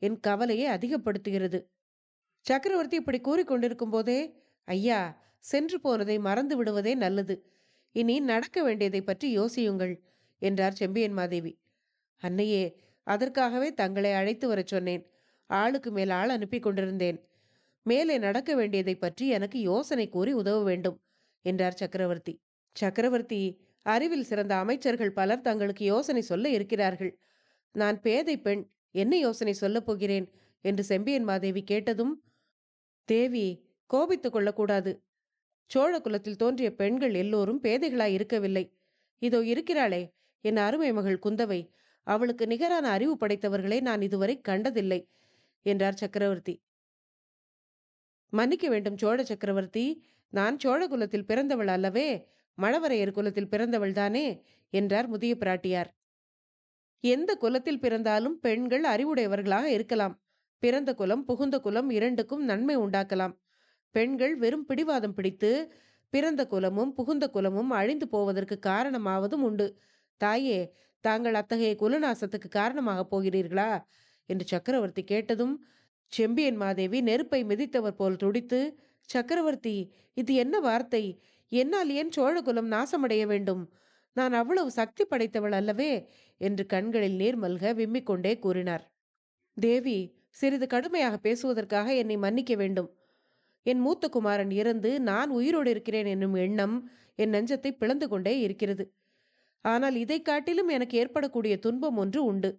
என் கவலையை அதிகப்படுத்துகிறது. சக்கரவர்த்தி இப்படி கூறிக்கொண்டிருக்கும் போதே, ஐயா, சென்று போனதை மறந்து விடுவதே நல்லது. இனி நடக்க வேண்டியதை பற்றி யோசியுங்கள் என்றார் செம்பியன் மாதேவி. அன்னையே, அதற்காகவே தங்களை அழைத்து வரச் சொன்னேன். ஆளுக்கு மேல் ஆள் அனுப்பி கொண்டிருந்தேன். மேலே நடக்க வேண்டியதை பற்றி எனக்கு யோசனை கூறி உதவ வேண்டும் என்றார் சக்கரவர்த்தி. சக்கரவர்த்தி, அறிவில் சிறந்த அமைச்சர்கள் பலர் தங்களுக்கு யோசனை சொல்ல இருக்கிறார்கள். நான் பேதை பெண், என்ன யோசனை சொல்லப் போகிறேன் என்று செம்பியன் மாதேவி கேட்டதும், தேவி, கோபித்துக் கொள்ளக்கூடாது. சோழ குலத்தில் தோன்றிய பெண்கள் எல்லோரும் பேதைகளாய் இருக்கவில்லை. இதோ இருக்கிறாளே என் அருமை மகள் குந்தவை, அவளுக்கு நிகரான அறிவு படைத்தவர்களை நான் இதுவரை கண்டதில்லை என்றார் சக்கரவர்த்தி. மன்னிக்க வேண்டும் சோழ சக்கரவர்த்தி, நான் சோழ குலத்தில் பிறந்தவள் அல்லவே, மழவரையர் குலத்தில் பிறந்தவள் தானே என்றார் முதிய பிராட்டியார். எந்த குலத்தில் பிறந்தாலும் பெண்கள் அறிவுடையவர்களாக இருக்கலாம். பிறந்த குலம் புகுந்த குலம் இரண்டுக்கும் நன்மை உண்டாக்கலாம். பெண்கள் வெறும் பிடிவாதம் பிடித்து பிறந்த குலமும் புகுந்த குலமும் அழிந்து போவதற்கு காரணமாவதும் உண்டு. தாயே, தாங்கள் அத்தகைய குலநாசத்துக்கு காரணமாக போகிறீர்களா என்று சக்கரவர்த்தி கேட்டதும் செம்பியன் மாதேவி நெருப்பை மிதித்தவர் போல் துடித்து, சக்கரவர்த்தி, இது என்ன வார்த்தை? என்னால் ஏன் சோழ குலம் நாசமடைய வேண்டும்? நான் அவ்வளவு சக்தி படைத்தவள் அல்லவே என்று கண்களில் நீர் மல்க விம்மிக்கொண்டே கூறினார். தேவி, சிறிது கடுமையாக பேசுவதற்காக என்னை மன்னிக்க வேண்டும். என் மூத்த குமாரன் இறந்து நான் உயிரோடு இருக்கிறேன் என்னும் எண்ணம் என் நெஞ்சத்தை பிளந்து கொண்டே இருக்கிறது. ஆனால் இதை காட்டிலும் எனக்கு ஏற்படக்கூடிய துன்பம் ஒன்று உண்டு.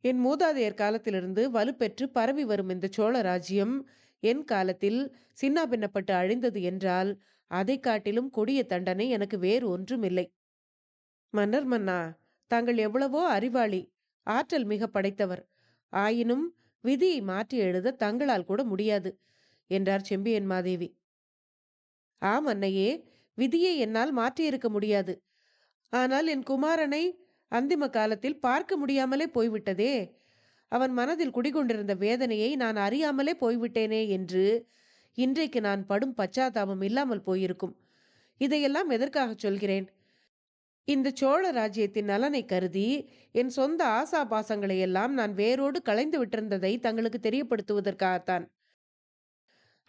என் மூதாதையர் காலத்திலிருந்து வலுப்பெற்று பரவி வரும் இந்த சோழ ராஜ்யம் என் காலத்தில் சின்னாபின்னப்பட்டு அழிந்தது என்றால் அதை காட்டிலும் கொடிய தண்டனை எனக்கு வேறு ஒன்றும் இல்லை. மன்னர் மன்னா, தாங்கள் எவ்வளவோ அறிவாளி, ஆற்றல் மிக படைத்தவர். ஆயினும் விதியை மாற்றி எழுத தங்களால் கூட முடியாது என்றார் செம்பியன் மாதேவி. ஆம் அன்னையே, விதியை என்னால் மாற்றியிருக்க முடியாது. ஆனால் என் குமாரனை அந்திம காலத்தில் பார்க்க முடியாமலே போய்விட்டதே. அவன் மனதில் குடிகொண்டிருந்த வேதனையை நான் அறியாமலே போய்விட்டேனே என்று இன்றைக்கு நான் படும் பச்சாதாபம் இல்லாமல் போயிருக்கும். இதையெல்லாம் எதற்காக சொல்கிறேன்? இந்த சோழ ராஜ்யத்தின் நலனை கருதி என் சொந்த ஆசாபாசங்களை எல்லாம் நான் வேரோடு களைந்து விட்டிருந்ததை தங்களுக்கு தெரியப்படுத்துவதற்காகத்தான்.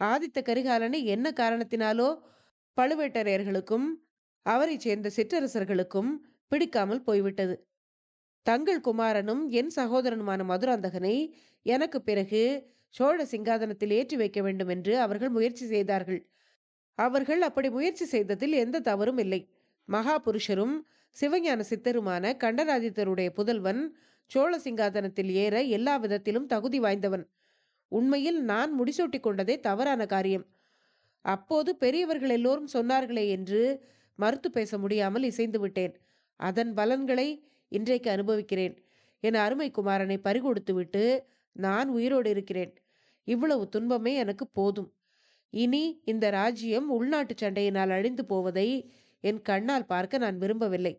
ஆதித்த கரிகாலனை என்ன காரணத்தினாலோ பழுவேட்டரையர்களுக்கும் அவரை சேர்ந்த சிற்றரசர்களுக்கும் பிடிக்காமல் போய்விட்டது. தங்கள் குமாரனும் என் சகோதரனுமான மதுராந்தகனை எனக்கு பிறகு சோழ சிங்காதனத்தில் ஏற்றி வைக்க வேண்டும் என்று அவர்கள் முயற்சி செய்தார்கள். அவர்கள் அப்படி முயற்சி செய்ததில் எந்த தவறும் இல்லை. மகாபுருஷரும் சிவஞான சித்தருமான கண்டராதித்தருடைய புதல்வன் சோழ சிங்காதனத்தில் ஏற எல்லா விதத்திலும் தகுதி வாய்ந்தவன். உண்மையில் நான் முடிசூட்டி கொண்டதே தவறான காரியம். அப்போது பெரியவர்கள் எல்லோரும் சொன்னார்களே என்று மறுத்து பேச முடியாமல் இசைந்து விட்டேன். அதன் பலன்களை இன்றைக்கு அனுபவிக்கிறேன். என் அருமை குமாரனை பறிகொடுத்து விட்டு நான் உயிரோடு இருக்கிறேன். இவ்வளவு துன்பமே எனக்கு போதும். இனி இந்த ராஜ்யம் உள்நாட்டு சண்டையினால் அழிந்து போவதை என் கண்ணால் பார்க்க நான் விரும்பவில்லை.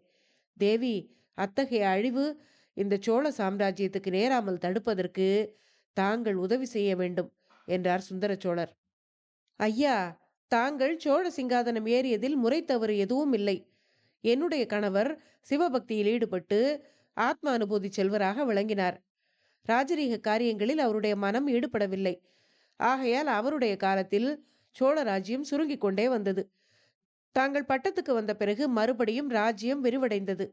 தேவி, அத்தகைய அழிவு இந்த சோழ சாம்ராஜ்யத்துக்கு நேராமல் தடுப்பதற்கு தாங்கள் உதவி செய்ய வேண்டும் என்றார் சுந்தர சோழர். ஐயா, தாங்கள் சோழ சிங்காதனம் ஏறியதில் முறை தவறு எதுவும் இல்லை. என்னுடைய கணவர் சிவபக்தியில் ஈடுபட்டு ஆத்ம அனுபூதி செல்வராக விளங்கினார். ராஜரீக காரியங்களில் அவருடைய மனம் ஈடுபடவில்லை. ஆகையால் அவருடைய காலத்தில் சோழ ராஜ்யம் சுருங்கிக் கொண்டே வந்தது. தாங்கள் பட்டத்துக்கு வந்த பிறகு மறுபடியும் ராஜ்யம் விரிவடைந்தது.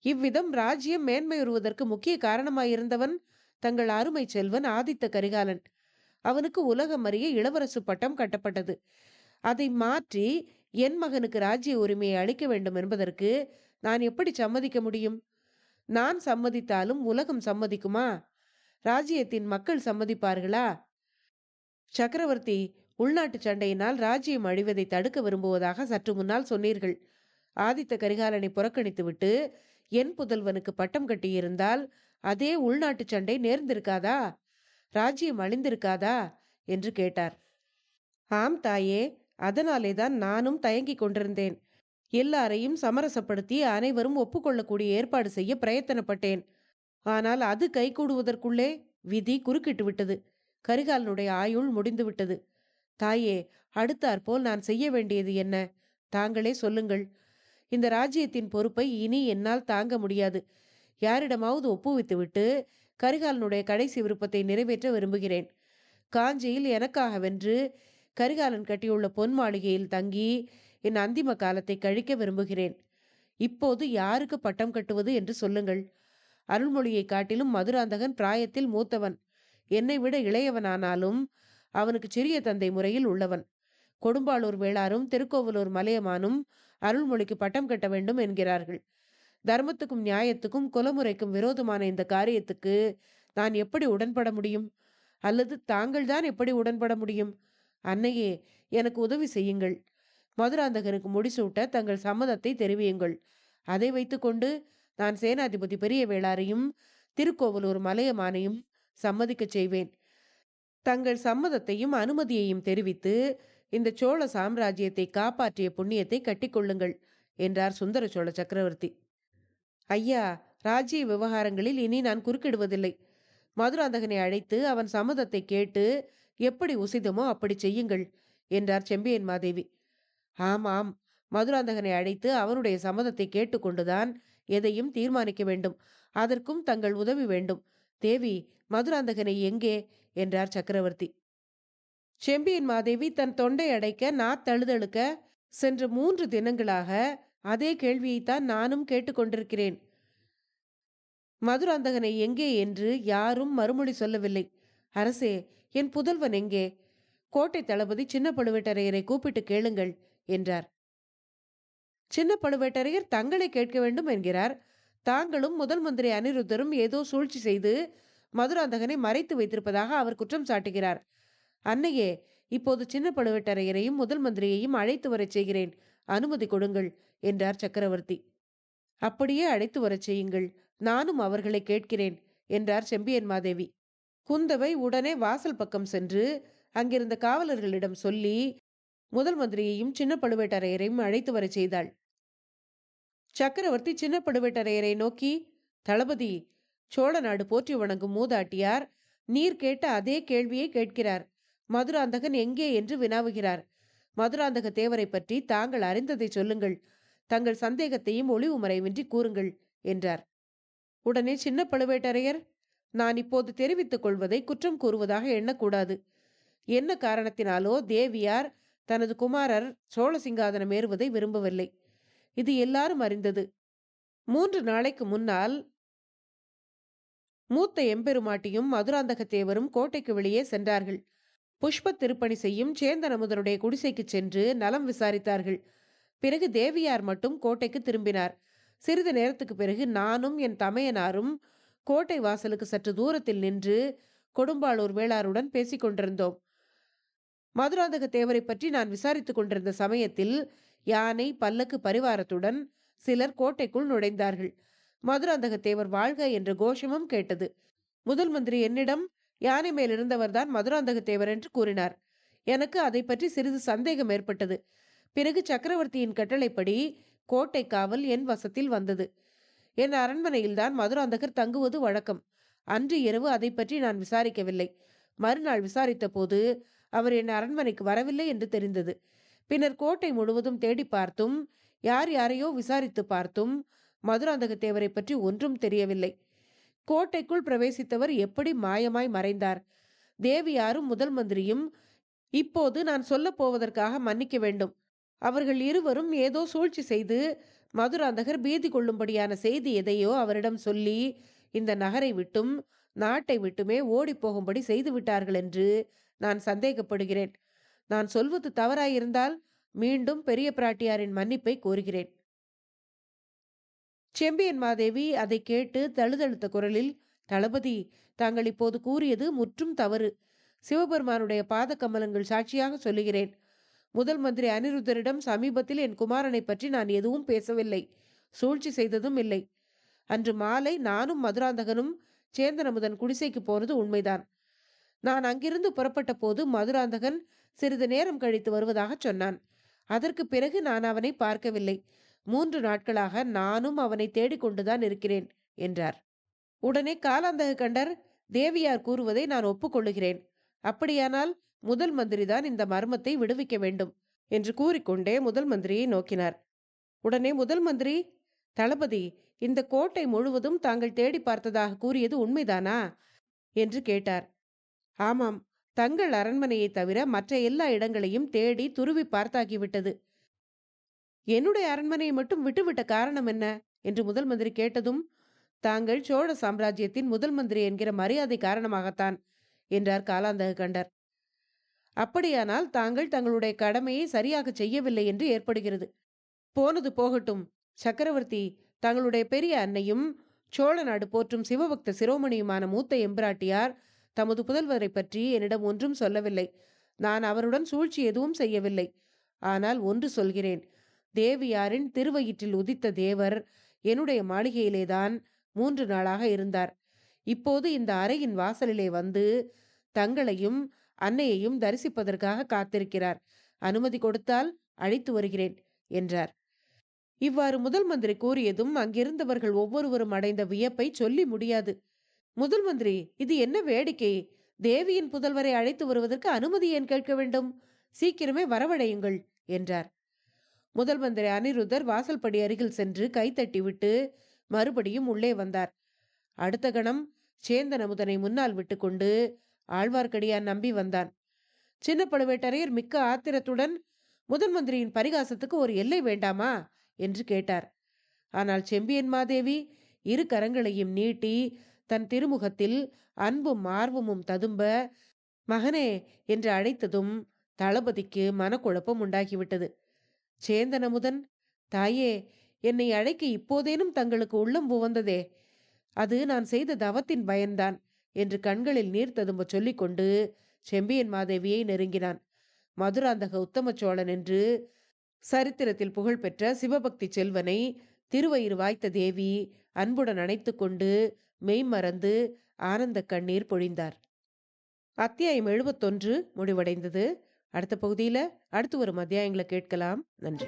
இவ்விதம் ராஜ்யம் மேன்மையுறுவதற்கு முக்கிய காரணமாயிருந்தவன் தங்கள் அருமை செல்வன் ஆதித்த கரிகாலன். அவனுக்கு உலகம் அறிய இளவரசு பட்டம் கட்டப்பட்டது. அதை மாற்றி என் மகனுக்கு ராஜ்ய உரிமையை அளிக்க வேண்டும் என்பதற்கு நான் எப்படி சம்மதிக்க முடியும்? நான் சம்மதித்தாலும் உலகம் சம்மதிக்குமா? ராஜ்யத்தின் மக்கள் சம்மதிப்பார்களா? சக்கரவர்த்தி உள்நாட்டு சண்டையினால் ராஜ்யம் அழிவதை தடுக்க விரும்புவதாக சற்று முன்னால் சொன்னீர்கள். ஆதித்த கரிகாலனை புறக்கணித்துவிட்டு என் புதல்வனுக்கு பட்டம் கட்டியிருந்தால் அதே உள்நாட்டு சண்டை நேர்ந்திருக்காதா? ராஜ்யம் அழிந்திருக்காதா என்று கேட்டார். ஆம் தாயே, அதனாலேதான் நானும் தயங்கிக் கொண்டிருந்தேன். எல்லாரையும் சமரசப்படுத்தி அனைவரும் ஒப்புக்கொள்ளக்கூடிய ஏற்பாடு செய்ய பிரயத்தனப்பட்டேன். ஆனால் அது கைகூடுவதற்குள்ளே விதி குறுக்கிட்டு விட்டது. கரிகாலனுடைய ஆயுள் முடிந்து விட்டது. தாயே, அடுத்தாற்போல் நான் செய்ய வேண்டியது என்ன? தாங்களே சொல்லுங்கள். இந்த ராஜ்யத்தின் பொறுப்பை இனி என்னால் தாங்க முடியாது. யாரிடமாவது ஒப்புவித்துவிட்டு கரிகாலனுடைய கடைசி விருப்பத்தை நிறைவேற்ற விரும்புகிறேன். காஞ்சியில் எனக்காகவென்று கரிகாலன் கட்டியுள்ள பொன் மாளிகையில் தங்கி என் அந்திம காலத்தை கழிக்க விரும்புகிறேன். இப்போது யாருக்கு பட்டம் கட்டுவது என்று சொல்லுங்கள். அருள்மொழியை காட்டிலும் மதுராந்தகன் பிராயத்தில் மூத்தவன். என்னை விட இளையவனானாலும் அவனுக்கு சிறிய தந்தை முறையில் உள்ளவன். கொடும்பாளூர் வேளாரும் திருக்கோவலூர் மலையமானும் அருள்மொழிக்கு பட்டம் கட்ட வேண்டும் என்கிறார்கள். தர்மத்துக்கும் நியாயத்துக்கும் குலமுறைக்கும் விரோதமான இந்த காரியத்துக்கு நான் எப்படி உடன்பட முடியும்? அல்லது தாங்கள் தான் எப்படி உடன்பட முடியும்? அன்னையே, எனக்கு உதவி செய்யுங்கள். மதுராந்தகனுக்கு முடிசூட்ட தங்கள் சம்மதத்தை தெரிவியுங்கள். அதை வைத்துக்கொண்டு நான் சேனாதிபதி பெரிய வேளாரையும் திருக்கோவலூர் மலையமானையும் சம்மதிக்க செய்வேன். தங்கள் சம்மதத்தையும் அனுமதியையும் தெரிவித்து இந்த சோழ சாம்ராஜ்யத்தை காப்பாற்றிய புண்ணியத்தை கட்டிக்கொள்ளுங்கள் என்றார் சுந்தர சோழ சக்கரவர்த்தி. ஐயா, ராஜ்ய விவகாரங்களில் இனி நான் குறுக்கிடுவதில்லை. மதுராந்தகனை அழைத்து அவன் சம்மதத்தை கேட்டு எப்படி உசிதமோ அப்படி செய்யுங்கள் என்றார் செம்பியன் மாதேவி. ஆமாம், மதுராந்தகனை அழைத்து அவனுடைய சம்மதத்தை கேட்டுக்கொண்டுதான் எதையும் தீர்மானிக்க வேண்டும். அதற்கும் தங்கள் உதவி வேண்டும். தேவி, மதுராந்தகனை எங்கே என்றார் சக்கரவர்த்தி. செம்பியன் மாதேவி தன் தொண்டை அடைக்க நாத்தழுதழுக்க சென்ற 3 தினங்களாக அதே கேள்வியைத்தான் நானும் கேட்டுக்கொண்டிருக்கிறேன். மதுராந்தகனை எங்கே என்று யாரும் மறுமொழி சொல்லவில்லை. அரசே, என் புதல்வன் எங்கே? கோட்டை தளபதி சின்ன பழுவேட்டரையரை கூப்பிட்டு கேளுங்கள் என்றார். சின்ன பழுவேட்டரையர் தங்களை கேட்க வேண்டும் என்கிறார். தாங்களும் முதல் மந்திரி அனிருத்தரும் ஏதோ சூழ்ச்சி செய்து மதுராந்தகனை மறைத்து வைத்திருப்பதாக அவர் குற்றம் சாட்டுகிறார். அன்னையே, இப்போது சின்ன பழுவேட்டரையரையும் முதல் மந்திரியையும் அழைத்து வரச் செய்கிறேன். அனுமதி கொடுங்கள் என்றார் சக்கரவர்த்தி. அப்படியே அழைத்து வரச் செய்யுங்கள். நானும் அவர்களை கேட்கிறேன் என்றார் செம்பியன் மாதேவி. குந்தவை உடனே வாசல் பக்கம் சென்று அங்கிருந்த காவலர்களிடம் சொல்லி முதல் மந்திரியையும் சின்ன பழுவேட்டரையரையும் அழைத்து வரச் செய்தாள். சக்கரவர்த்தி சின்ன பழுவேட்டரையரை நோக்கி, தளபதி, சோழ நாடு போற்றி வணங்கும் மூதாட்டியார் நீர் கேட்ட அதே கேள்வியை கேட்கிறார். மதுராந்தகன் எங்கே என்று வினாவுகிறார். மதுராந்தக தேவரை பற்றி தாங்கள் அறிந்ததை சொல்லுங்கள். தங்கள் சந்தேகத்தையும் ஒளிவு மறைவின்றி கூறுங்கள் என்றார். உடனே சின்ன பழுவேட்டரையர், நான் இப்போது தெரிவித்துக் கொள்வதை குற்றம் கூறுவதாக எண்ணக்கூடாது. என்ன காரணத்தினாலோ தேவியார் தனது குமாரர் சோழ சிங்காதனம் ஏறுவதை விரும்பவில்லை. இது எல்லாரும் அறிந்தது. 3 நாளைக்கு முன்னால் மூத்த எம்பெருமாட்டியும் மதுராந்தக தேவரும் கோட்டைக்கு வெளியே சென்றார்கள். புஷ்ப திருப்பணி செய்யும் சேந்தன் அமுதனுடைய குடிசைக்கு சென்று நலம் விசாரித்தார்கள். பிறகு தேவியார் மட்டும் கோட்டைக்கு திரும்பினார். சிறிது நேரத்துக்கு பிறகு நானும் என் தமையனாரும் கோட்டை வாசலுக்கு சற்று தூரத்தில் நின்று கொடும்பாளூர் வேளாருடன் பேசிக் கொண்டிருந்தோம். மதுராந்தக தேவரை பற்றி நான் விசாரித்துக் கொண்டிருந்த சமயத்தில் யானை பல்லக்கு பரிவாரத்துடன் சிலர் கோட்டைக்குள் நுழைந்தார்கள். மதுராந்தக தேவர் வாழ்க என்ற கோஷமும் கேட்டது. முதல் மந்திரி என்னிடம் யானை மேல் இருந்தவர்தான் மதுராந்தக தேவர் என்று கூறினார். எனக்கு அதை பற்றி சிறிது சந்தேகம் ஏற்பட்டது. பிறகு சக்கரவர்த்தியின் கட்டளைப்படி கோட்டை காவல் என் வசத்தில் வந்தது. என் அரண்மனையில்தான் மதுராந்தகர் தங்குவது வழக்கம். அன்று இரவு அதை பற்றி நான் விசாரிக்கவில்லை. மறுநாள் விசாரித்த போது அவர் என் அரண்மனைக்கு வரவில்லை என்று தெரிந்தது. பின்னர் கோட்டை முழுவதும் தேடி பார்த்தும் யார் யாரையோ விசாரித்து பார்த்தும் மதுராந்தக தேவரை பற்றி ஒன்றும் தெரியவில்லை. கோட்டைக்குள் பிரவேசித்தவர் எப்படி மாயமாய் மறைந்தார்? தேவியாரும் முதல் மந்திரியும் இப்போது நான் சொல்ல போவதற்காக மன்னிக்க வேண்டும். அவர்கள் இருவரும் ஏதோ சூழ்ச்சி செய்து மதுராந்தகர் பீதி கொள்ளும்படியான செய்தி எதையோ அவரிடம் சொல்லி இந்த நகரை விட்டும் நாட்டை விட்டுமே ஓடி போகும்படி செய்து விட்டார்கள் என்று நான் சந்தேகப்படுகிறேன். நான் சொல்வது தவறாயிருந்தால் மீண்டும் பெரிய பிராட்டியாரின் மன்னிப்பை கோருகிறேன். செம்பியன் மாதேவி அதை கேட்டு தழுதழுத்த குரலில், தளபதி, தாங்கள் இப்போது கூறியது முற்றும் தவறு. சிவபெருமானுடைய பாத கமலங்கள் சாட்சியாக சொல்லுகிறேன். முதல் மந்திரி அனிருத்தரிடம் சமீபத்தில் என் குமாரனை பற்றி நான் எதுவும் பேசவில்லை. சூழ்ச்சி செய்ததும் இல்லை. அன்று மாலை நானும் மதுராந்தகனும் சேந்தனமுதன் குடிசைக்கு போனது உண்மைதான். நான் அங்கிருந்து புறப்பட்ட போது மதுராந்தகன் சிறிது நேரம் கழித்து வருவதாக சொன்னான். அதற்கு பிறகு நான் அவனை பார்க்கவில்லை. 3 நாட்களாக நானும் அவனை தேடிக்கொண்டுதான் இருக்கிறேன் என்றார். உடனே காலாந்தக கண்டர், தேவியார் கூறுவதை நான் ஒப்புக்கொள்ளுகிறேன். அப்படியானால் முதல் மந்திரிதான் இந்த மர்மத்தை விடுவிக்க வேண்டும் என்று கூறிக்கொண்டே முதல் மந்திரியை நோக்கினார். உடனே முதல் மந்திரி, தளபதி, இந்த கோட்டை முழுவதும் தாங்கள் தேடி பார்த்ததாக கூறியது உண்மைதானா என்று கேட்டார். ஆமாம், தங்கள் அரண்மனையை தவிர மற்ற எல்லா இடங்களையும் தேடி துருவி பார்த்தாகிவிட்டது. என்னுடைய அரண்மனையை மட்டும் விட்டுவிட்ட காரணம் என்ன என்று முதல் மந்திரி கேட்டதும், தாங்கள் சோழ சாம்ராஜ்யத்தின் முதல் மந்திரி என்கிற மரியாதை காரணமாகத்தான் என்றார் காலாந்தக கண்டர். அப்படியானால் தாங்கள் தங்களுடைய கடமையை சரியாக செய்யவில்லை என்று ஏற்படுகிறது. போனது போகட்டும். சக்கரவர்த்தி, தங்களுடைய பெரிய அன்னையும் சோழ நாடு போற்றும் சிவபக்த சிரோமணியுமான மூத்த எம்பிராட்டியார் தமது புதல்வரை பற்றி என்னிடம் ஒன்றும் சொல்லவில்லை. நான் அவருடன் சூழ்ச்சி எதுவும் செய்யவில்லை. ஆனால் ஒன்று சொல்கிறேன். தேவியாரின் திருவயிற்றில் உதித்த தேவர் என்னுடைய மாளிகையிலேதான் 3 நாளாக இருந்தார். இப்போது இந்த அறையின் வாசலிலே வந்து தங்களையும் அன்னையையும் தரிசிப்பதற்காக காத்திருக்கிறார். அனுமதி கொடுத்தால் அழைத்து வருகிறேன் என்றார். இவ்வாறு முதல் மந்திரி கூறியதும் அங்கிருந்தவர்கள் ஒவ்வொருவரும் அடைந்த வியப்பை சொல்லி முடியாது. முதல் மந்திரி, இது என்ன வேடிக்கை? தேவியின் புதல்வரை அழைத்து வருவதற்கு அனுமதி ஏன் கேட்க வேண்டும்? சீக்கிரமே வரவழையுங்கள் என்றார். முதல் மந்திரி அனிருத்தர் வாசல்படி அருகில் சென்று கைத்தட்டி விட்டு மறுபடியும் உள்ளே வந்தார். அடுத்த கணம் சேந்தன் அமுதனை முன்னால் விட்டுக்கொண்டு ஆழ்வார்க்கடியான் நம்பி வந்தான். சின்ன பழுவேட்டரையர் மிக்க ஆத்திரத்துடன், முதன் மந்திரியின் பரிகாசத்துக்கு ஒரு எல்லை வேண்டாமா என்று கேட்டார். ஆனால் செம்பியன் மாதேவி 2 கரங்களையும் நீட்டி தன் திருமுகத்தில் அன்பும் ஆர்வமும் ததும்ப மகனே என்று அழைத்ததும் தளபதிக்கு மனக்குழப்பம் உண்டாகிவிட்டது. சேந்தன் அமுதன், தாயே, என்னை அழைக்க இப்போதேனும் தங்களுக்கு உள்ளம் உவந்ததே, அது நான் செய்த தவத்தின் பயன்தான் என்று கண்களில் நீர் ததும்ப சொல்லிக்கொண்டு செம்பியன் மாதேவியை நெருங்கினான். மதுராந்தக உத்தம சோழன் என்று சரித்திரத்தில் புகழ்பெற்ற சிவபக்தி செல்வனை திருவயிறு வாய்த்த தேவி அன்புடன் அணைத்து கொண்டு மெய்மறந்து ஆனந்த கண்ணீர் பொழிந்தார். அத்தியாயம் 71 முடிவடைந்தது. அடுத்த பகுதியில் அடுத்து வரும் அத்தியாயங்களை கேட்கலாம். நன்றி.